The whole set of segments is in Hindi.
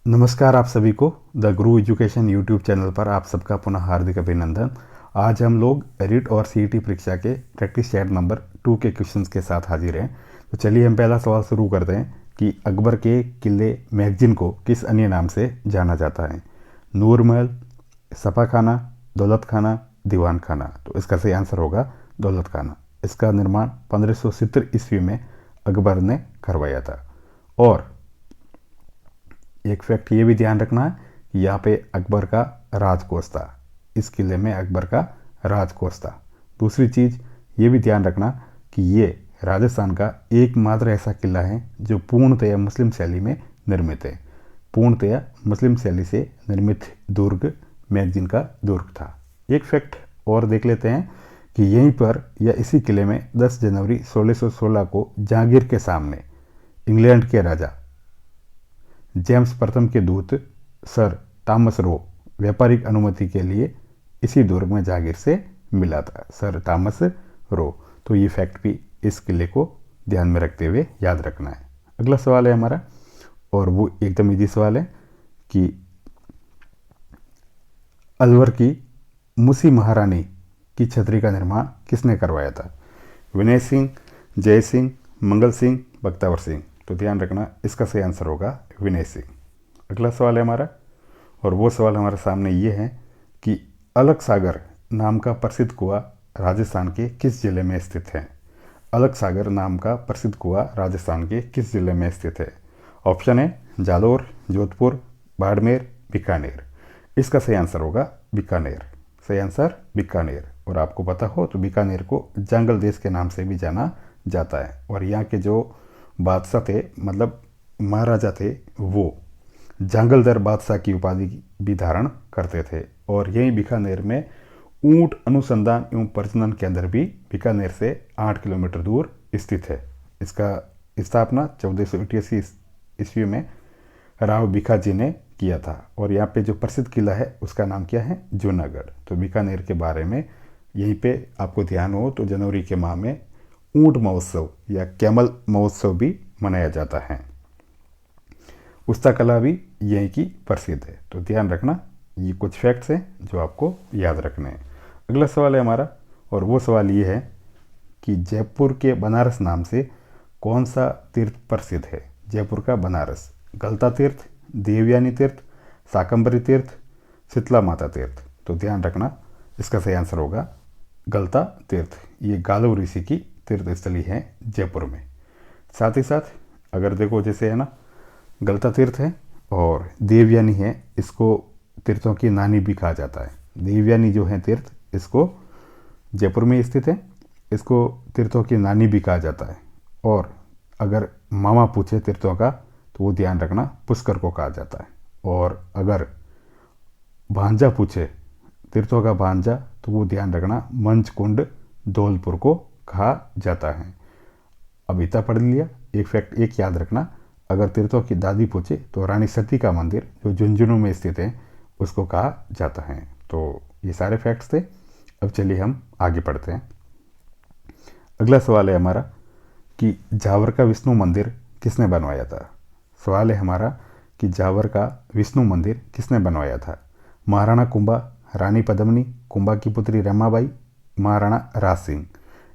नमस्कार आप सभी को the Guru education YouTube channel पर आप सबका पुनः हार्दिक अभिनंदन। आज हम लोग रिट और सीईटी परीक्षा के प्रैक्टिस चैट नंबर 2 के क्वेश्चंस के साथ हाजिर हैं। तो चलिए हम पहला सवाल शुरू करते हैं कि अकबर के किले मैगजीन को किस अन्य नाम से जाना जाता है। नूर महल, सफा खाना, दौलत खाना, दीवान खाना। तो इसका सही आंसर होगा दौलत खाना। इसका निर्माण 1570 ईस्वी में अकबर ने करवाया था। और एक फैक्ट ये भी ध्यान रखना है कि यहाँ पे अकबर का राजकोष था। इस किले में अकबर का राजकोष था। दूसरी चीज़ ये भी ध्यान रखना कि ये राजस्थान का एकमात्र ऐसा किला है जो पूर्णतया मुस्लिम शैली में निर्मित है। पूर्णतया मुस्लिम शैली से निर्मित दुर्ग मैगजीन का दुर्ग था। एक फैक्ट और देख लेते हैं कि यहीं पर या इसी किले में 10 जनवरी 1616 को जहांगीर के सामने इंग्लैंड के राजा जेम्स प्रथम के दूत सर थॉमस रो व्यापारिक अनुमति के लिए इसी दुर्ग में जहांगीर से मिला था। Sir Thomas Roe. तो ये फैक्ट भी इस किले को ध्यान में रखते हुए याद रखना है। अगला सवाल है हमारा और वो एकदम इजी सवाल है कि अलवर की मुसी महारानी की छतरी का निर्माण किसने करवाया था। विनय सिंह, जय सिंह, मंगल सिंह, बख्तावर सिंह। तो ध्यान रखना इसका सही आंसर होगा विनय सिंह। अगला सवाल है हमारा और वो सवाल हमारे सामने ये है कि अलग सागर नाम का प्रसिद्ध कुआं राजस्थान के किस जिले में स्थित है। अलग सागर नाम का प्रसिद्ध कुआं राजस्थान के किस जिले में स्थित है। ऑप्शन है जालोर, जोधपुर, बाड़मेर, बीकानेर। इसका सही आंसर होगा बीकानेर। सही आंसर बीकानेर। और आपको पता हो तो बीकानेर को जंगल देश के नाम से भी जाना जाता है। और यहाँ के जो बादशाह थे मतलब महाराजा थे वो जंगलदर बादशाह की उपाधि भी धारण करते थे। और यही बीकानेर में ऊंट अनुसंधान एवं प्रजनन केंद्र भी बीकानेर से 8 किलोमीटर दूर स्थित है। इसका स्थापना 1488 ईस्वी में राव भिखाजी ने किया था। और यहाँ पे जो प्रसिद्ध किला है उसका नाम क्या है, जूनागढ़। तो बीकानेर के बारे में यहीं पे आपको ध्यान हो तो जनवरी के माह में ऊंट महोत्सव या कैमल महोत्सव भी मनाया जाता है। उस्ता कला भी यहीं की प्रसिद्ध है। तो ध्यान रखना ये कुछ फैक्ट्स हैं जो आपको याद रखने हैं। अगला सवाल है हमारा और वो सवाल ये है कि जयपुर के बनारस नाम से कौन सा तीर्थ प्रसिद्ध है। जयपुर का बनारस गलता तीर्थ, देवयानी तीर्थ, शाकंभरी तीर्थ, शीतला माता तीर्थ। तो ध्यान रखना इसका सही आंसर होगा गलता तीर्थ। ये गालव ऋषि की तीर्थ स्थली है जयपुर में। साथ ही साथ अगर देखो जैसे है ना गलता तीर्थ है और देवयानी है, इसको तीर्थों की नानी भी कहा जाता है। देवयानी जो है तीर्थ इसको जयपुर में स्थित है, इसको तीर्थों की नानी भी कहा जाता है। और अगर मामा पूछे तीर्थों का तो वो ध्यान रखना पुष्कर को कहा जाता है। और अगर भांजा पूछे तीर्थों का भांजा तो वो ध्यान रखना मंचकुंड धौलपुर को कहा जाता है। अब इतना पढ़ लिया। एक फैक्ट एक याद रखना, अगर तीर्थों की दादी पूछे तो रानी सती का मंदिर जो झुंझुनू में स्थित है उसको कहा जाता है। तो ये सारे फैक्ट्स थे। अब चलिए हम आगे पढ़ते हैं। अगला सवाल है हमारा कि जावर का विष्णु मंदिर किसने बनवाया था। सवाल है हमारा कि जावर का विष्णु मंदिर किसने बनवाया था। महाराणा कुंभा, रानी पद्मिनी, कुंभा की पुत्री रमाबाई, महाराणा राज सिंह।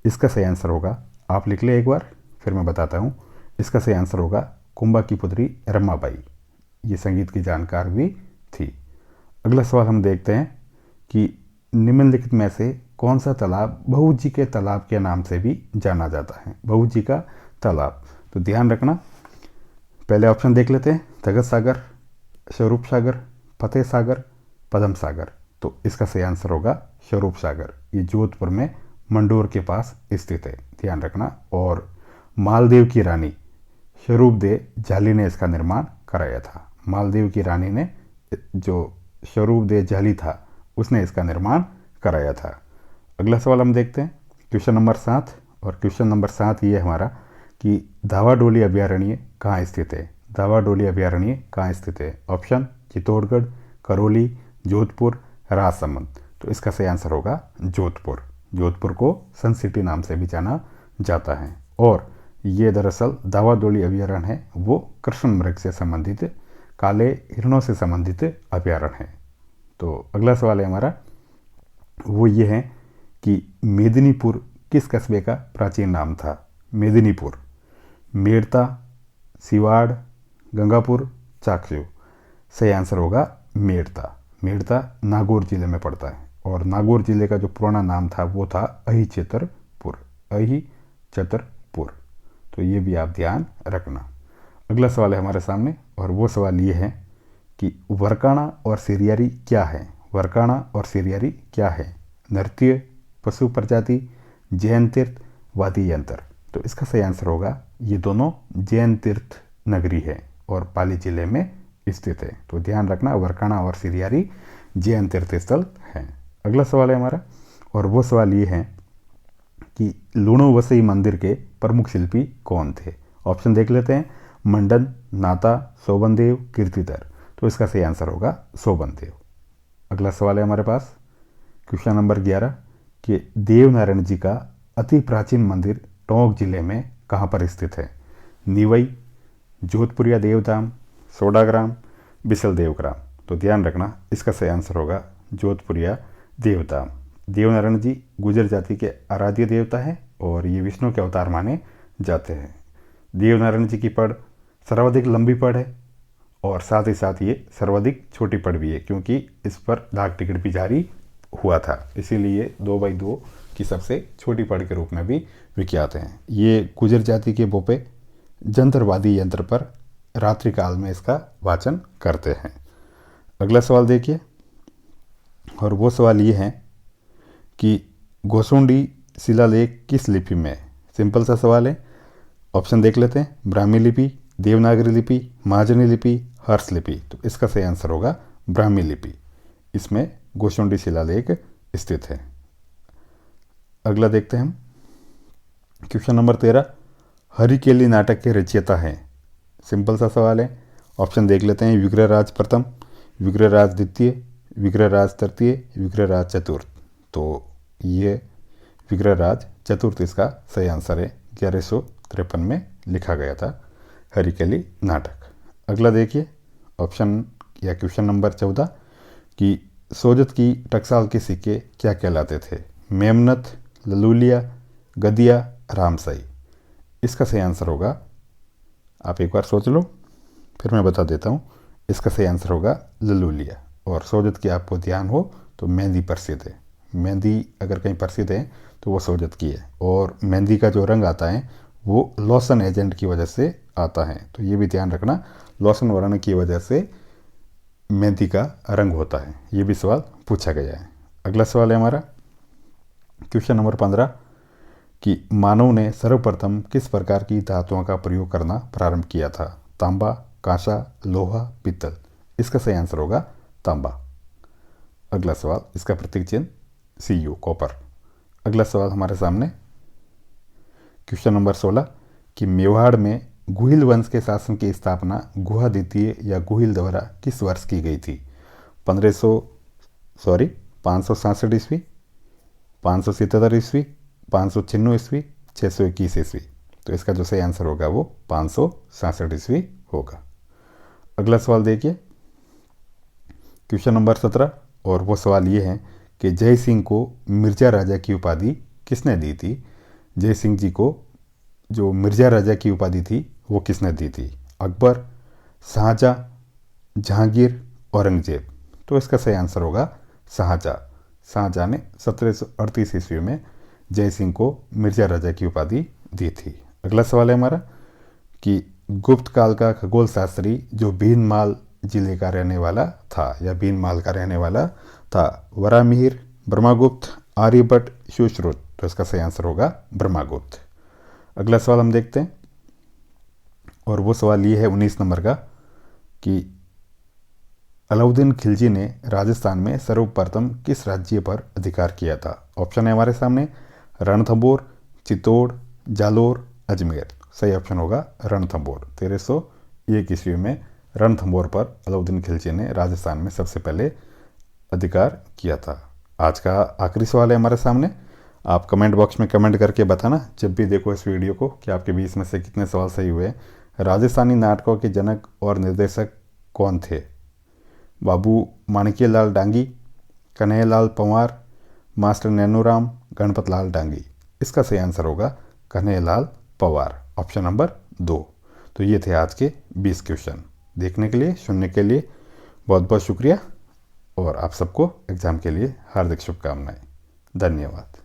इसका सही आंसर होगा, आप लिख ले एक बार फिर मैं बताता हूँ। इसका सही आंसर होगा कुंभा की पुत्री रमाबाई। ये संगीत की जानकार भी थी। अगला सवाल हम देखते हैं कि निम्नलिखित में से कौन सा तालाब बहू जी के तालाब के नाम से भी जाना जाता है। बहू जी का तालाब। तो ध्यान रखना पहले ऑप्शन देख लेते हैं, तगत सागर, स्वरूप सागर, फतेह सागर, पद्म सागर। तो इसका सही आंसर होगा स्वरूप सागर। ये जोधपुर में मंडोर के पास स्थित है, ध्यान रखना। और मालदेव की रानी स्वरूप दे झाली ने इसका निर्माण कराया था। मालदेव की रानी ने जो स्वरूप दे झाली था उसने इसका निर्माण कराया था। अगला सवाल हम देखते हैं क्वेश्चन नंबर 7। और क्वेश्चन नंबर 7 ये हमारा कि धावाडोली अभयारण्य कहाँ स्थित है। धावाडोली अभयारण्य कहाँ स्थित है। ऑप्शन चित्तौड़गढ़, करौली, जोधपुर, राजसमंद। तो इसका सही आंसर होगा जोधपुर। जोधपुर को सन सिटी नाम से भी जाना जाता है। और ये दरअसल धावाडोली अभयारण्य है वो कृष्ण मृग से संबंधित काले हिरणों से संबंधित अभयारण्य है। तो अगला सवाल है हमारा, वो ये है कि मेदिनीपुर किस कस्बे का प्राचीन नाम था। मेदिनीपुर, मेड़ता, सिवाड़, गंगापुर, चाकसू। सही आंसर होगा मेड़ता। मेड़ता नागौर जिले में पड़ता है और नागौर जिले का जो पुराना नाम था वो था अहिचत्रपुर। अहिचत्रपुर। तो ये भी आप ध्यान रखना। अगला सवाल है हमारे सामने और वो सवाल ये है कि वरकाणा और सिरियारी क्या है। वरकाणा और सिरियारी क्या है। नृत्य, पशु प्रजाति, जैन तीर्थ, वादी यंत्र। तो इसका सही आंसर होगा ये दोनों जैन तीर्थ नगरी है और पाली जिले में स्थित है। तो ध्यान रखना, वरकाणा और सिरियारी जैन तीर्थ स्थल हैं। अगला सवाल है हमारा और वो सवाल ये है कि लूणो वसई मंदिर के प्रमुख शिल्पी कौन थे। ऑप्शन देख लेते हैं, मंडन, नाता, सोबनदेव, कीर्तिधर। तो इसका सही आंसर होगा सोबनदेव। अगला सवाल है हमारे पास क्वेश्चन नंबर 11 कि देवनारायण जी का अति प्राचीन मंदिर टोंक जिले में कहाँ पर स्थित है। निवई, जोधपुरिया देवधाम, सोडाग्राम, बिसल देवग्राम। तो ध्यान रखना, इसका सही आंसर होगा जोधपुरिया देवधाम। देवनारायण जी गुर्जर जाति के आराध्य देवता हैं और ये विष्णु के अवतार माने जाते हैं। देवनारायण जी की पड़ सर्वाधिक लंबी पड़ है और साथ ही साथ ये सर्वाधिक छोटी पड़ भी है, क्योंकि इस पर डाक टिकट भी जारी हुआ था, इसीलिए 2x2 की सबसे छोटी पड़ के रूप में भी विख्यात हैं। ये गुर्जर जाति के बोपे जंत्रवादी यंत्र पर रात्रि काल में इसका वाचन करते हैं। अगला सवाल देखिए और वो सवाल ये है कि गोसुंडी शिलालेख किस लिपि में। सिंपल सा सवाल है, ऑप्शन देख लेते हैं, ब्राह्मी लिपि, देवनागरी लिपि, महाजनी लिपि, हर्ष लिपि। तो इसका सही आंसर होगा ब्राह्मी लिपि। इसमें गोसुंडी शिलालेख स्थित है। अगला देखते हैं हम क्वेश्चन नंबर 13, हरिकेली नाटक के रचयिता हैं। सिंपल सा सवाल है, ऑप्शन देख लेते हैं, विग्रहराज प्रथम, विग्रहराज द्वितीय, विग्रहराज तृतीय, विग्रहराज चतुर्थ। तो ये विग्रहराज चतुर्थ इसका सही आंसर है। 1153 में लिखा गया था हरिकेली नाटक। अगला देखिए ऑप्शन या क्वेश्चन नंबर 14 कि सोजत की टकसाल के सिक्के क्या कहलाते थे। मेमनत, ललूलिया, गदिया, रामसाई। इसका सही आंसर होगा, आप एक बार सोच लो फिर मैं बता देता हूँ। इसका सही आंसर होगा ललूलिया। और सोजत की आपको ध्यान हो तो मेहंदी प्रसिद्ध है। मेहंदी अगर कहीं प्रसिद्ध है तो वो सोजत की है और मेहंदी का जो रंग आता है वो लॉसन एजेंट की वजह से आता है। तो ये भी ध्यान रखना, लॉसन वर्ण की वजह से मेहंदी का रंग होता है। ये भी सवाल पूछा गया है। अगला सवाल है हमारा क्वेश्चन नंबर 15 कि मानव ने सर्वप्रथम किस प्रकार की धातुओं का प्रयोग करना प्रारंभ किया था। तांबा, कांसा, लोहा, पीतल। इसका सही आंसर होगा तांबा। अगला सवाल, इसका प्रतीक चिन्ह Cu, कॉपर। अगला सवाल हमारे सामने क्वेश्चन नंबर 16 कि मेवाड़ में गुहिल वंश के शासन की स्थापना गुहा द्वितीय या गुहिल द्वारा किस वर्ष की गई थी। 567 ईस्वी, 577 ईस्वी, 596 ईस्वी, 621 ईस्वी। तो इसका जो सही आंसर होगा वो 567 ईस्वी होगा। अगला सवाल देखिए क्वेश्चन नंबर 17 और वो सवाल ये है कि जय सिंह को मिर्जा राजा की उपाधि किसने दी थी। जय सिंह जी को जो मिर्जा राजा की उपाधि थी वो किसने दी थी। अकबर, शाहजहाँ, जहांगीर, औरंगजेब। तो इसका सही आंसर होगा शाहजहाँ। शाहजहाँ ने 1738 ईस्वी में जय सिंह को मिर्जा राजा की उपाधि दी थी। अगला सवाल है हमारा कि गुप्त काल का खगोल शास्त्री जो भीनमाल जिले का रहने वाला था या भीनमाल का रहने वाला था। वरामिहिर, ब्रह्मगुप्त, आर्यभट्ट, सुश्रुत। तो इसका सही आंसर होगा ब्रह्मगुप्त। अगला सवाल हम देखते हैं और वो सवाल ये है 19 नंबर का कि अलाउद्दीन खिलजी ने राजस्थान में सर्वप्रथम किस राज्य पर अधिकार किया था। ऑप्शन है हमारे सामने, रणथंभौर, चित्तौड़, जालोर, अजमेर। सही ऑप्शन होगा रणथंभौर। 1301 ईस्वी में रणथंभौर पर अलाउद्दीन खिलजी ने राजस्थान में सबसे पहले अधिकार किया था। आज का आखिरी सवाल है हमारे सामने। आप कमेंट बॉक्स में कमेंट करके बताना जब भी देखो इस वीडियो को कि आपके बीच में से कितने सवाल सही हुए। राजस्थानी नाटकों के जनक और निर्देशक कौन थे? बाबू माणिक्यलाल डांगी, कन्हैयालाल पंवार, मास्टर नैनूराम, गणपतलाल डांगी। इसका सही आंसर होगा कन्हैयालाल पंवार, ऑप्शन नंबर 2। तो ये थे आज के 20 क्वेश्चन। देखने के लिए, सुनने के लिए बहुत बहुत शुक्रिया और आप सबको एग्ज़ाम के लिए हार्दिक शुभकामनाएं। धन्यवाद।